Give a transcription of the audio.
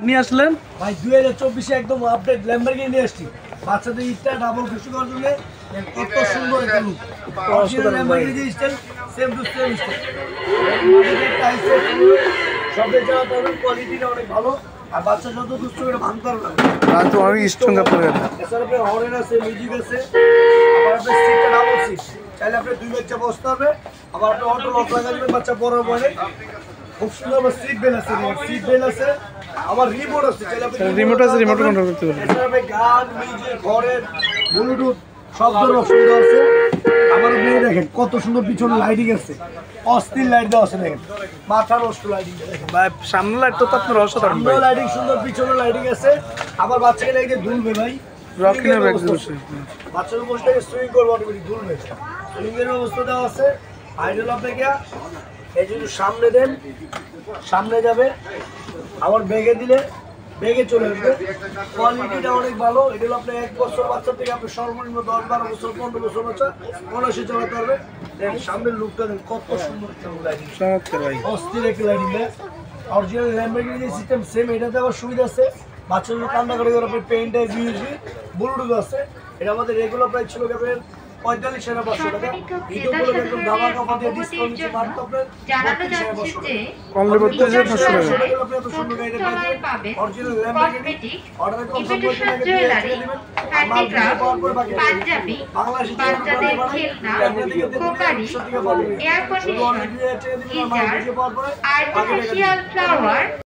নিয়ে আসলেন ভাই 2024 এ একদম আপডেট ল্যাম্বরগিনি নিয়ে আসছি বাচ্চাদের ঈদটা ডাবল খুশি করার জন্য। কত সুন্দর একটা লুক অসাধারণ Lamborghini style same to same style সবের যাওয়া তবে কোয়ালিটিটা অনেক ভালো আর বাচ্চা যত দুষ্ট করে ভাঙতে পারবে আর তো অনেক স্ট্রং আপনার এছাড়া আপনার হর্ন আছে মিউজিক আছে আবার আপনার সিটটা ডাবল সিট চাইলে আপনি দুই বাচ্চা বসতে হবে আবার আপনি অটো লক লাগা দিবেন বাচ্চা বড় বড় খুব সুন্দর সিট বেল আছে সিট বেল আছে আমার রিমোট আছে চাইলে আপনি রিমোট আছে রিমোট কন্ট্রোল করতে পারবেন এছাড়া আপনি গান মিউজিক ঘরের ব্লুটুথ সব ধরনের অপশন দেওয়া আছে আমার আপনি দেখেন কত সুন্দর পিছনে লাইটিং আছে অস্থির লাইট দেওয়া আছে দেখেন মাথা নষ্ট লাইটিং দেখেন ভাই সামনে লাইট তো আপনার অসাধারণ ভাই লাইটিং সুন্দর পিছনে লাইটিং আছে আবার বাচ্চাকে লাগিয়ে দুলবে ভাই রকিনের ব্যাগ বসে বাচ্চার উপর থেকে সুইং করবো অটোমেটিক দুলবে সুইং এর ব্যবস্থা দেওয়া আছে আইডল আপনাকে এই যদি সামনে দেন সামনে যাবে আবার ব্যাগে দিলে ব্যাগে চলে আসবে কোয়ালিটিটা অনেক ভালো এটা হলো আপনার 1 বছর বাচ্চা থেকে আপনি সর্বনিম্ন 10-12 বছর 15 বছর বাচ্চা অনায়াসে চালাতে পারবে দেখেন সামনের লুকটা দেখেন কত সুন্দর একটা লাইটিং চমৎকার ভাই অস্থির একটা লাইটিং অরিজিনাল ল্যাম্বরগিনি যে সিস্টেম সেম এটাতে আবার সুবিধা আছে বাচ্চাদের কান্না করে আপনি পেইন্ট ইউএসবি ব্লুটুথ আছে এটা আমাদের রেগুলার প্রাইস ছিল আপনার 45,500 টাকা এইগুলো একদম ধামা কাপড় দিয়ে ডিসকাউন্ট দিচ্ছে মাত্র আপনার 32,500 টাকা কমলে 32,500 টাকা আপনি এত সুন্দর গাড়ি পাবেন অরিজিনাল ল্যাম্বরগিনি অর্ডার কনফার্ম করতে লাগে পাঞ্জাবি বাচ্চাদের খেলনা crockery air conditioner geyser artificial flower